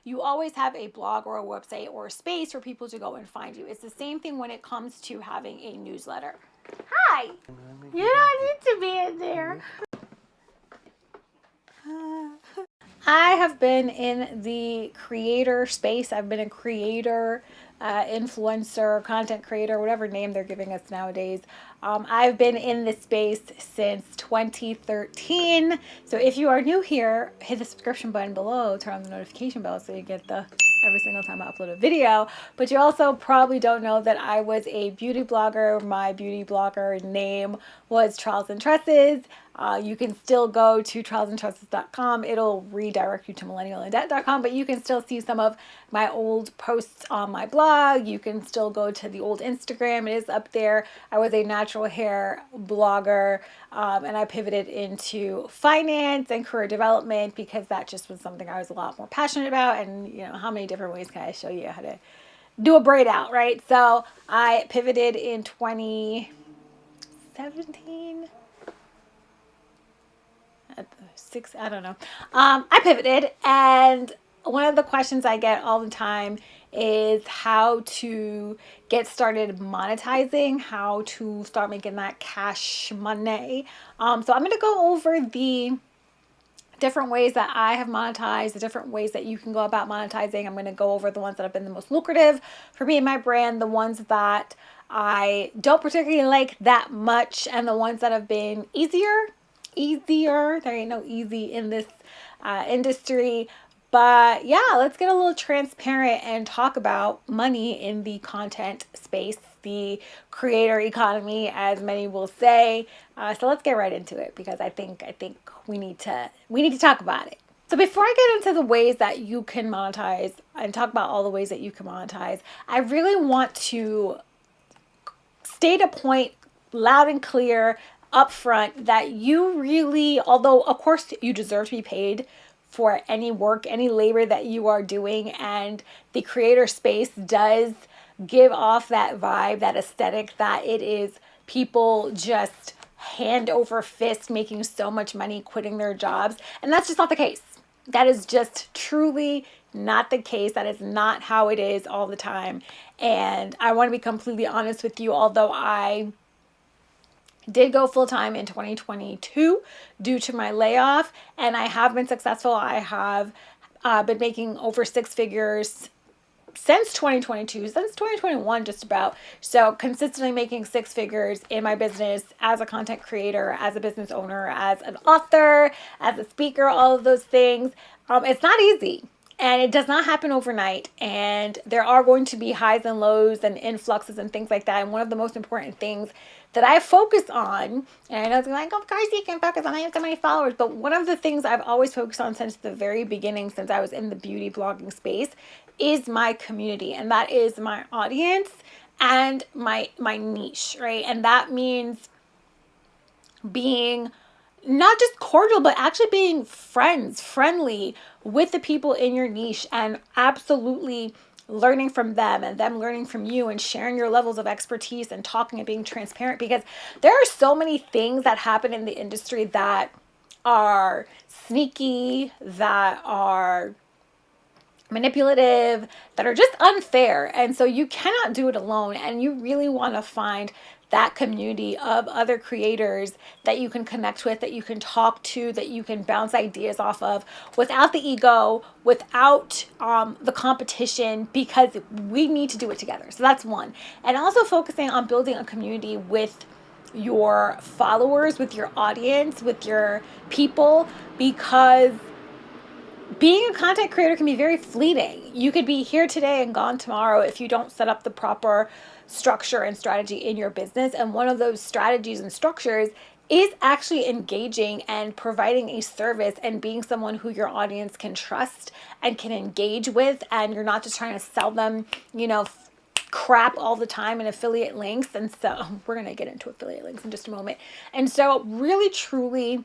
you always have a blog or a website or a space for people to go and find you. It's the same thing when it comes to having a newsletter. Hi! You don't need to be in there. I have been in the creator space. I've been a creator, influencer, content creator, whatever name they're giving us nowadays. I've been in this space since 2013. So if you are new here, hit the subscription button below, turn on the notification bell so you get the every single time I upload a video. But you also probably don't know that I was a beauty blogger. My beauty blogger name was Trials and Tresses. You can still go to trialsandtresses.com. It'll redirect you to millennialindebt.com, but you can still see some of my old posts on my blog. You can still go to the old Instagram. It is up there. I was a natural hair blogger, and I pivoted into finance and career development because that just was something I was a lot more passionate about. And, you know, how many different ways can I show you how to do a braid out, right? So I pivoted in 2017. I don't know. I pivoted, and one of the questions I get all the time is how to get started monetizing, how to start making that cash money. So I'm going to go over the different ways that I have monetized, the different ways that you can go about monetizing. I'm going to go over the ones that have been the most lucrative for me and my brand, the ones that I don't particularly like that much, and the ones that have been easier. There ain't no easy in this industry. But yeah, let's get a little transparent and talk about money in the content space, the creator economy, as many will say. So let's get right into it because I think we need to talk about it. So before I get into the ways that you can monetize and talk about all the ways that you can monetize, I really want to state a point loud and clear up front that you really, although of course you deserve to be paid for any work, any labor that you are doing, and the creator space does give off that vibe, that aesthetic, that it is people just hand over fist making so much money quitting their jobs. And that's just not the case. That is just truly not the case. That is not how it is all the time. And I want to be completely honest with you, although I did go full-time in 2022 due to my layoff, and I have been successful. I have been making over six figures since 2022, since 2021 just about. So consistently making six figures in my business as a content creator, as a business owner, as an author, as a speaker, all of those things. It's not easy. And it does not happen overnight. And there are going to be highs and lows and influxes and things like that. And one of the most important things that I focus on, and I know it's like, of course you can focus on, I have so many followers, but one of the things I've always focused on since the very beginning, since I was in the beauty blogging space, is my community. And that is my audience and my niche, right? And that means being not just cordial, but actually being friendly with the people in your niche, and absolutely learning from them and them learning from you, and sharing your levels of expertise and talking and being transparent, because there are so many things that happen in the industry that are sneaky, that are manipulative, that are just unfair. And so you cannot do it alone, and you really want to find that community of other creators that you can connect with, that you can talk to, that you can bounce ideas off of without the ego, without the competition, because we need to do it together. So that's one. And also focusing on building a community with your followers, with your audience, with your people, because being a content creator can be very fleeting. You could be here today and gone tomorrow if you don't set up the proper structure and strategy in your business. And one of those strategies and structures is actually engaging and providing a service and being someone who your audience can trust and can engage with. And you're not just trying to sell them, crap all the time and affiliate links. And so we're going to get into affiliate links in just a moment. And so really, truly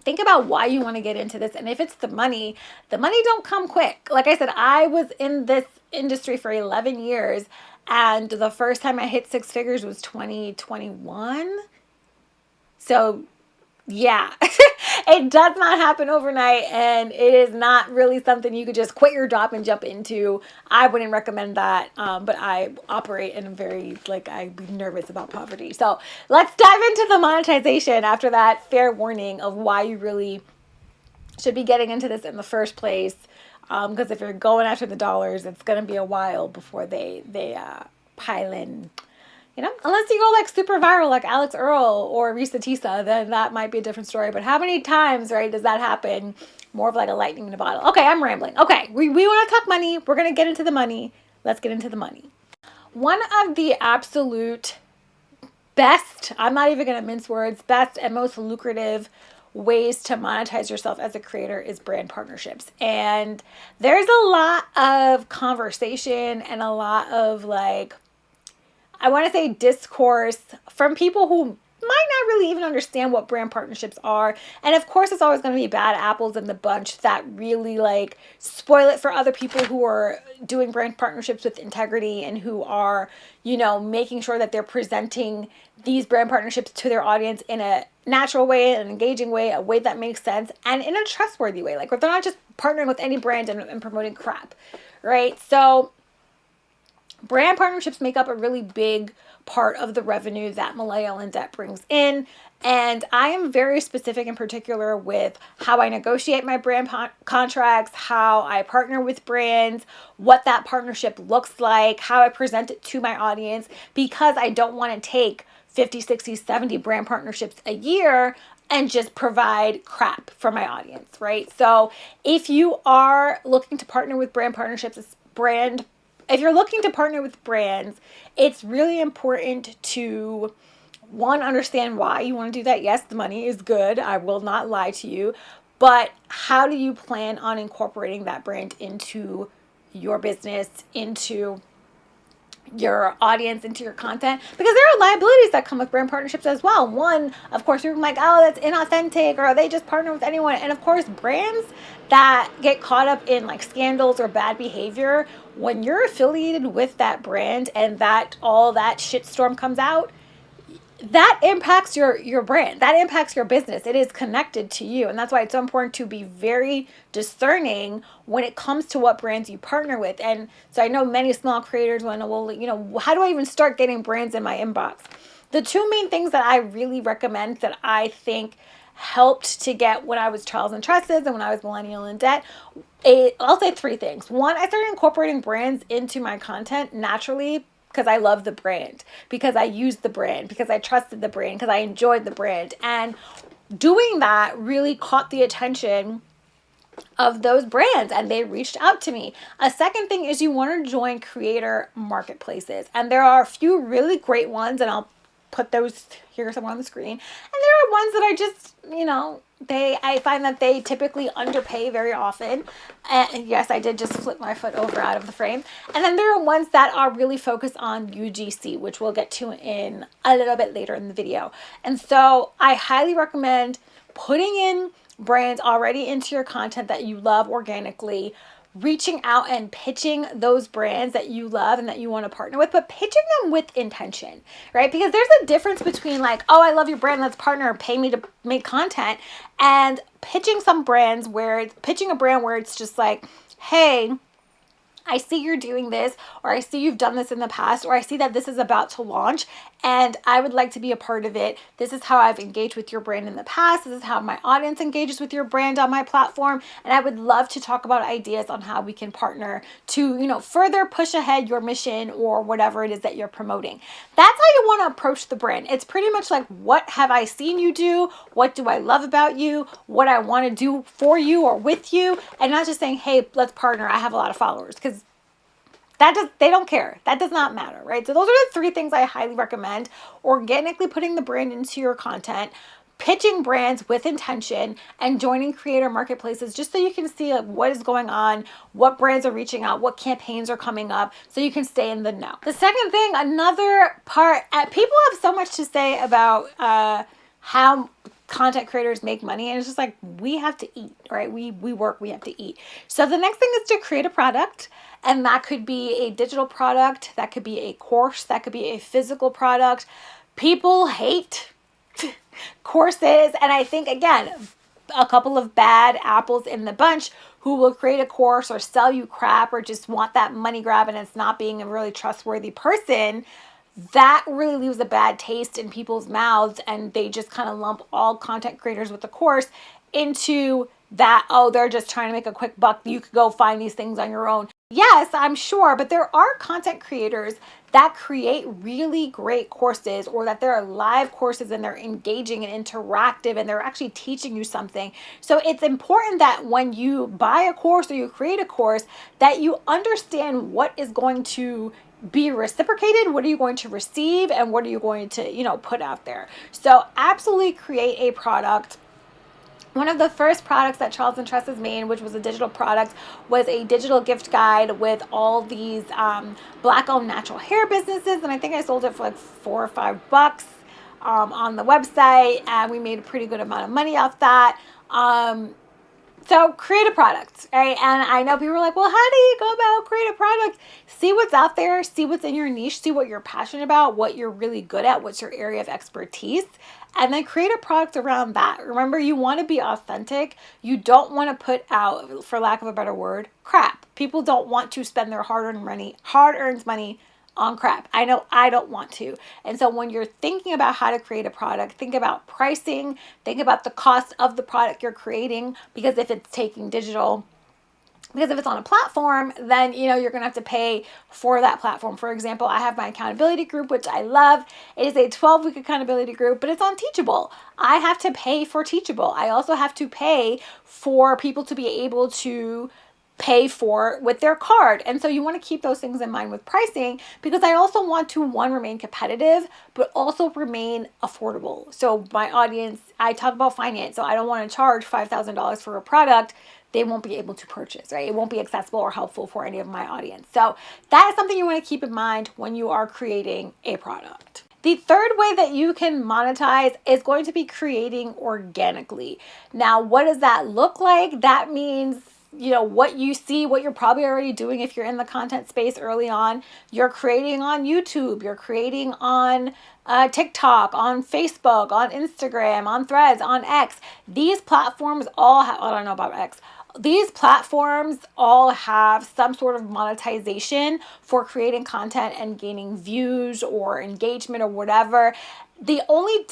think about why you want to get into this. And if it's the money don't come quick. Like I said, I was in this industry for 11 years, and the first time I hit six figures was 2021. So Yeah, it does not happen overnight, and it is not really something you could just quit your job and jump into. I wouldn't recommend that, but I operate in a very, like, I'd be nervous about poverty. So let's dive into the monetization after that fair warning of why you really should be getting into this in the first place. Because if you're going after the dollars, it's going to be a while before they pile in. You know, unless you go like super viral, like Alex Earl or Risa Tisa, then that might be a different story. But how many times, right, does that happen? More of like a lightning in a bottle. Okay, I'm rambling. Okay, we want to talk money. We're going to get into the money. Let's get into the money. One of the absolute best, I'm not even going to mince words, best and most lucrative ways to monetize yourself as a creator is brand partnerships. And there's a lot of conversation and a lot of like, I want to say discourse from people who might not really even understand what brand partnerships are. And of course, it's always going to be bad apples in the bunch that really like spoil it for other people who are doing brand partnerships with integrity and who are, you know, making sure that they're presenting these brand partnerships to their audience in a natural way, an engaging way, a way that makes sense, and in a trustworthy way. Like, they're not just partnering with any brand and promoting crap, right? So brand partnerships make up a really big part of the revenue that Millennial in Debt brings in. And I am very specific in particular with how I negotiate my brand contracts, how I partner with brands, what that partnership looks like, how I present it to my audience, because I don't want to take 50, 60, 70 brand partnerships a year and just provide crap for my audience, right? So if you are looking to partner with brand partnerships, if you're looking to partner with brands, it's really important to, one, understand why you want to do that. Yes, the money is good. I will not lie to you. But how do you plan on incorporating that brand into your business, into your audience, into your content? Because there are liabilities that come with brand partnerships as well. One, of course, you're like, oh, that's inauthentic, or they just partner with anyone. And of course, brands that get caught up in like scandals or bad behavior, when you're affiliated with that brand and that all that shitstorm comes out, that impacts your brand, that impacts your business. It is connected to you, and that's why it's so important to be very discerning when it comes to what brands you partner with. And so I know many small creators want to, well, you know, how do I even start getting brands in my inbox? The two main things that I really recommend that I think helped to get when I was Trials and Trusses and when I was Millennial in Debt, I'll say three things. One, I started incorporating brands into my content naturally because I love the brand, because I used the brand, because I trusted the brand, because I enjoyed the brand. And doing that really caught the attention of those brands and they reached out to me. A second thing is you want to join creator marketplaces. And there are a few really great ones, and I'll put those here somewhere on the screen. And there are ones that I just, you know, I find that they typically underpay very often. And yes, I did just flip my foot over out of the frame. And then there are ones that are really focused on UGC, which we'll get to in a little bit later in the video. And so I highly recommend putting in brands already into your content that you love organically, reaching out and pitching those brands that you love and that you want to partner with, but pitching them with intention, right? Because there's a difference between like, oh, I love your brand, let's partner, pay me to make content, and pitching a brand where it's just like, hey, I see you're doing this, or I see you've done this in the past, or I see that this is about to launch and I would like to be a part of it. This is how I've engaged with your brand in the past. This is how my audience engages with your brand on my platform. And I would love to talk about ideas on how we can partner to, you know, further push ahead your mission or whatever it is that you're promoting. That's how you want to approach the brand. It's pretty much like, what have I seen you do? What do I love about you? What I want to do for you or with you? And not just saying, hey, let's partner. I have a lot of followers, because they don't care. That does not matter, right? So those are the three things I highly recommend. Organically putting the brand into your content, pitching brands with intention, and joining creator marketplaces just so you can see like what is going on, what brands are reaching out, what campaigns are coming up, so you can stay in the know. The second thing, another part, people have so much to say about how content creators make money, and it's just like, we have to eat, right? We work, we have to eat. So the next thing is to create a product. And that could be a digital product, that could be a course, that could be a physical product. People hate courses. And I think, again, a couple of bad apples in the bunch who will create a course or sell you crap or just want that money grab and it's not being a really trustworthy person, that really leaves a bad taste in people's mouths, and they just kind of lump all content creators with the course into that, oh, they're just trying to make a quick buck. You could go find these things on your own. Yes, I'm sure, but there are content creators that create really great courses, or that there are live courses and they're engaging and interactive and they're actually teaching you something. So it's important that when you buy a course or you create a course, that you understand what is going to be reciprocated, what are you going to receive, and what are you going to, put out there. So absolutely create a product. One of the first products that Charles & Tress has made, which was a digital product, was a digital gift guide with all these Black-owned natural hair businesses, and I think I sold it for like $4 or $5 on the website, and we made a pretty good amount of money off that. So create a product, right? And I know people are like, well, how do you go about create a product? See what's out there, see what's in your niche, see what you're passionate about, what you're really good at, what's your area of expertise, and then create a product around that. Remember, you want to be authentic. You don't want to put out, for lack of a better word, crap. People don't want to spend their hard-earned money on crap. I know I don't want to. And so when you're thinking about how to create a product, think about pricing, think about the cost of the product you're creating, because if it's on a platform, then you're going to have to pay for that platform. For example, I have my accountability group, which I love. It is a 12-week accountability group, but it's on Teachable. I have to pay for Teachable. I also have to pay for people to be able to pay for with their card. And so you want to keep those things in mind with pricing, because I also want to, one, remain competitive, but also remain affordable. So my audience, I talk about finance, so I don't want to charge $5,000 for a product they won't be able to purchase, right? It won't be accessible or helpful for any of my audience. So that is something you want to keep in mind when you are creating a product. The third way that you can monetize is going to be creating organically. Now, what does that look like? That means what you see, what you're probably already doing if you're in the content space early on. You're creating on YouTube, you're creating on TikTok, on Facebook, on Instagram, on Threads, on X. These platforms all have, I don't know about X. These platforms all have some sort of monetization for creating content and gaining views or engagement or whatever. The only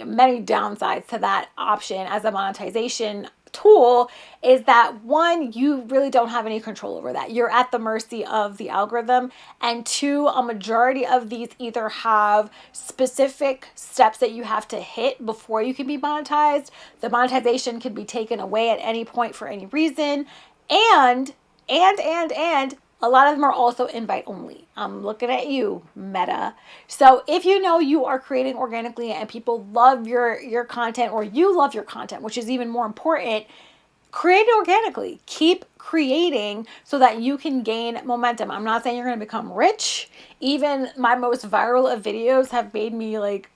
many downsides to that option as a monetization tool is that, one, you really don't have any control over that. You're at the mercy of the algorithm. And two, a majority of these either have specific steps that you have to hit before you can be monetized. The monetization can be taken away at any point for any reason. And a lot of them are also invite only. I'm looking at you, Meta. So if you are creating organically and people love your content, or you love your content, which is even more important, create it organically. Keep creating so that you can gain momentum. I'm not saying you're going to become rich. Even my most viral of videos have made me like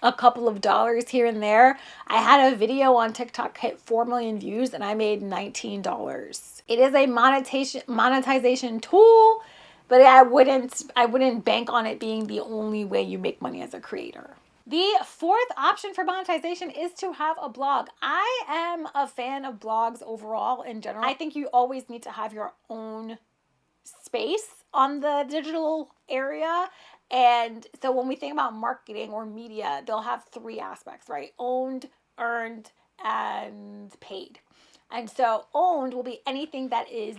a couple of dollars here and there. I had a video on TikTok hit 4 million views and I made $19. It is a monetization tool, but I wouldn't bank on it being the only way you make money as a creator. The fourth option for monetization is to have a blog. I am a fan of blogs overall in general. I think you always need to have your own space on the digital area. And so when we think about marketing or media, they'll have three aspects, right? Owned, earned, and paid. And so owned will be anything that is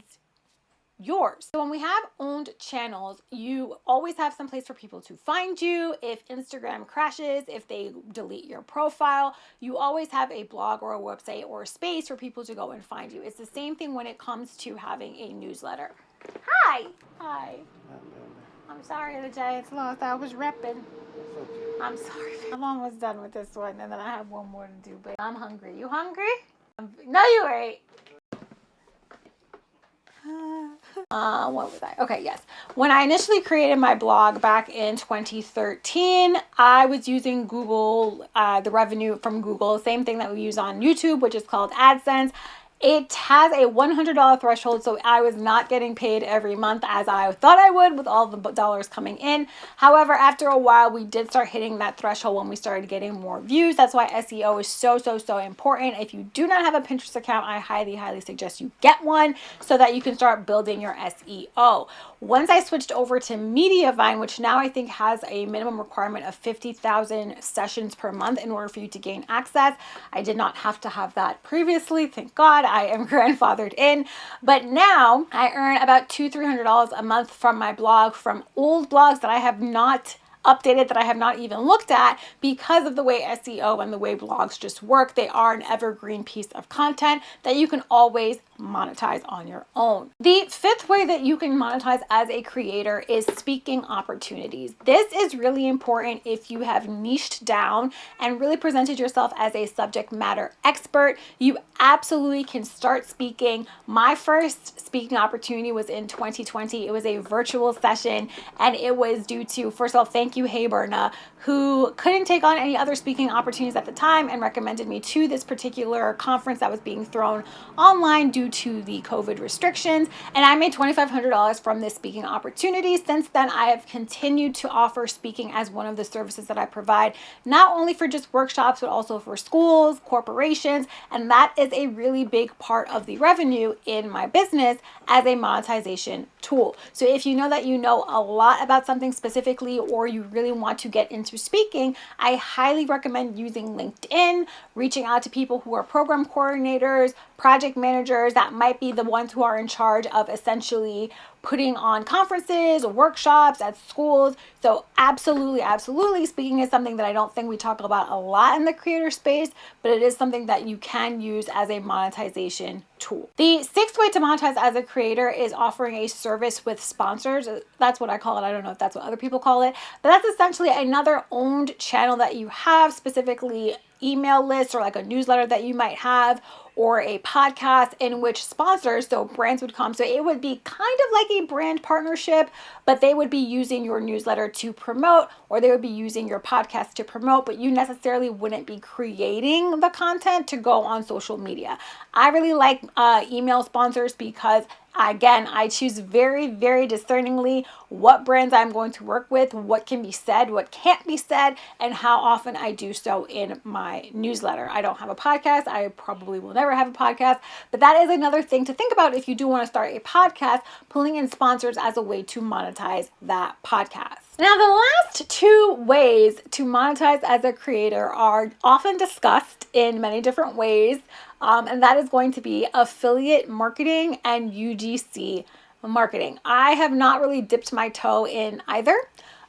yours. So when we have owned channels, you always have some place for people to find you. If Instagram crashes, if they delete your profile, you always have a blog or a website or a space for people to go and find you. It's the same thing when it comes to having a newsletter. Hi. I'm sorry the Giants lost. I was repping. I'm sorry. I'm almost done with this one, and then I have one more to do, but I'm hungry. You hungry? No, you ain't. What was I? Okay, yes. When I initially created my blog back in 2013, I was using Google, the revenue from Google, same thing that we use on YouTube, which is called AdSense. It has a $100 threshold, so I was not getting paid every month as I thought I would with all the dollars coming in. However, after a while, we did start hitting that threshold when we started getting more views. That's why SEO is so important. If you do not have a Pinterest account, I highly suggest you get one so that you can start building your SEO. Once I switched over to Mediavine, which now I think has a minimum requirement of 50,000 sessions per month in order for you to gain access. I did not have to have that previously, thank God. I am grandfathered in, but now I earn about $200-300 a month from my blog, from old blogs that I have not updated, that I have not even looked at, because of the way SEO and the way blogs just work. They are an evergreen piece of content that you can always monetize on your own. The fifth way that you can monetize as a creator is speaking opportunities. This is really important if you have niched down and really presented yourself as a subject matter expert. You absolutely can start speaking. My first speaking opportunity was in 2020. It was a virtual session, and it was due to, first of all, thank you, Hey Berna, who couldn't take on any other speaking opportunities at the time and recommended me to this particular conference that was being thrown online due to the COVID restrictions. And I made $2,500 from this speaking opportunity. Since then, I have continued to offer speaking as one of the services that I provide, not only for just workshops, but also for schools, corporations. And that is a really big part of the revenue in my business as a monetization tool. So if you know that you know a lot about something specifically, or you really want to get into speaking, I highly recommend using LinkedIn, reaching out to people who are program coordinators, project managers that might be the ones who are in charge of essentially putting on conferences or workshops at schools. So absolutely, speaking is something that I don't think we talk about a lot in the creator space, but it is something that you can use as a monetization tool. The sixth way to monetize as a creator is offering a service with sponsors. That's what I call it. I don't know if that's what other people call it, but that's essentially another owned channel that you have, specifically email lists or like a newsletter that you might have, or a podcast in which sponsors, so brands would come. So it would be kind of like a brand partnership, but they would be using your newsletter to promote, or they would be using your podcast to promote, but you necessarily wouldn't be creating the content to go on social media. I really like email sponsors because, again, I choose very discerningly what brands I'm going to work with, what can be said, what can't be said, and how often I do so in my newsletter. I don't have a podcast. I probably will never have a podcast, but that is another thing to think about if you do want to start a podcast, pulling in sponsors as a way to monetize that podcast. Now, the last two ways to monetize as a creator are often discussed in many different ways, and that is going to be affiliate marketing and UGC marketing. I have not really dipped my toe in either.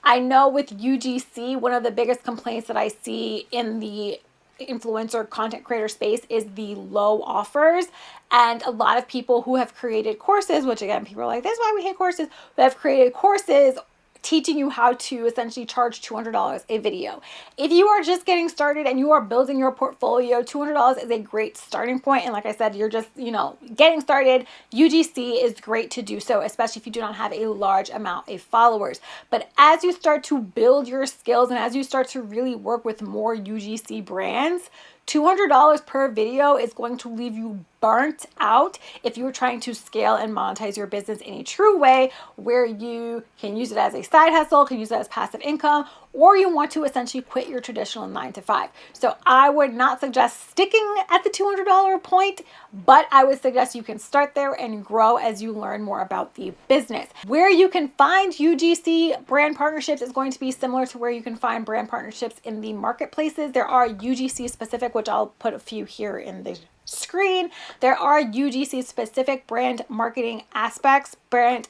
I know with UGC, one of the biggest complaints that I see in the influencer content creator space is the low offers. And a lot of people who have created courses, which again, people are like, this is why we hate courses, who have created courses teaching you how to essentially charge $200 a video. If you are just getting started and you are building your portfolio, $200 is a great starting point. And like I said, you're just, getting started. UGC is great to do so, especially if you do not have a large amount of followers. But as you start to build your skills and as you start to really work with more UGC brands, $200 per video is going to leave you burnt out if you're trying to scale and monetize your business in a true way, where you can use it as a side hustle, can use it as passive income, or you want to essentially quit your traditional 9-to-5. So I would not suggest sticking at the $200 point, but I would suggest you can start there and grow as you learn more about the business. Where you can find UGC brand partnerships is going to be similar to where you can find brand partnerships in the marketplaces. There are UGC specific, which I'll put a few here in the screen. There are UGC specific brand marketing aspects, brand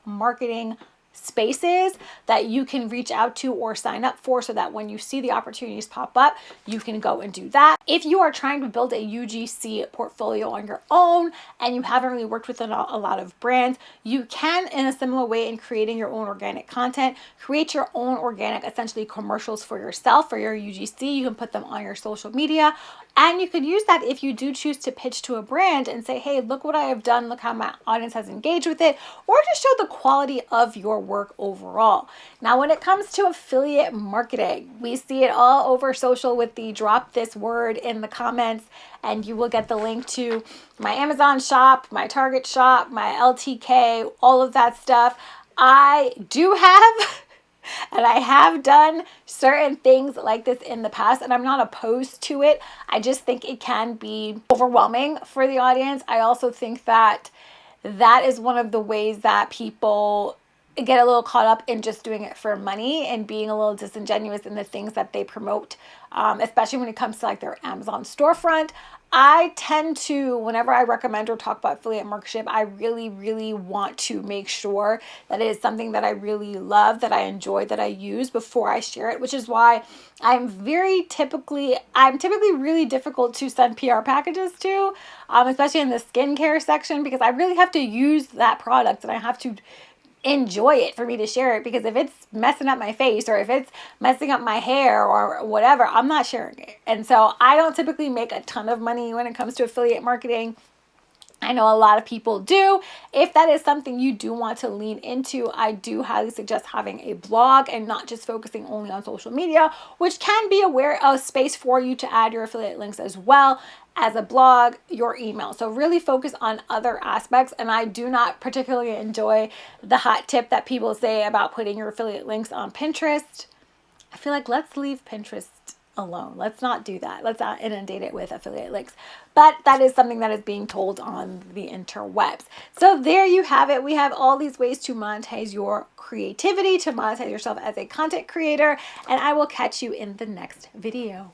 marketing spaces that you can reach out to or sign up for, so that when you see the opportunities pop up, you can go and do that. If you are trying to build a UGC portfolio on your own and you haven't really worked with a lot of brands, you can, in a similar way, in creating your own organic content, create your own organic, essentially commercials for yourself, for your UGC. You can put them on your social media And you could use that if you do choose to pitch to a brand and say, hey, look what I have done. Look how my audience has engaged with it, or just show the quality of your work overall. Now, when it comes to affiliate marketing, we see it all over social with the drop this word in the comments, and you will get the link to my Amazon shop, my Target shop, my LTK, all of that stuff. I do have and I have done certain things like this in the past, and I'm not opposed to it. I just think it can be overwhelming for the audience. I also think that that is one of the ways that people get a little caught up in just doing it for money and being a little disingenuous in the things that they promote, especially when it comes to like their Amazon storefront. I tend to, whenever I recommend or talk about affiliate marketing, I really, really want to make sure that it is something that I really love, that I enjoy, that I use before I share it, which is why I'm typically really difficult to send PR packages to, especially in the skincare section, because I really have to use that product and I have to enjoy it for me to share it, because if it's messing up my face or if it's messing up my hair or whatever, I'm not sharing it. And so I don't typically make a ton of money when it comes to affiliate marketing. I know a lot of people do. If that is something you do want to lean into, I do highly suggest having a blog and not just focusing only on social media, which can be a space for you to add your affiliate links as well as a blog, your email. So really focus on other aspects. And I do not particularly enjoy the hot tip that people say about putting your affiliate links on Pinterest. I feel like let's leave Pinterest alone. Let's not do that. Let's not inundate it with affiliate links. But that is something that is being told on the interwebs. So there you have it. We have all these ways to monetize your creativity, to monetize yourself as a content creator, and I will catch you in the next video.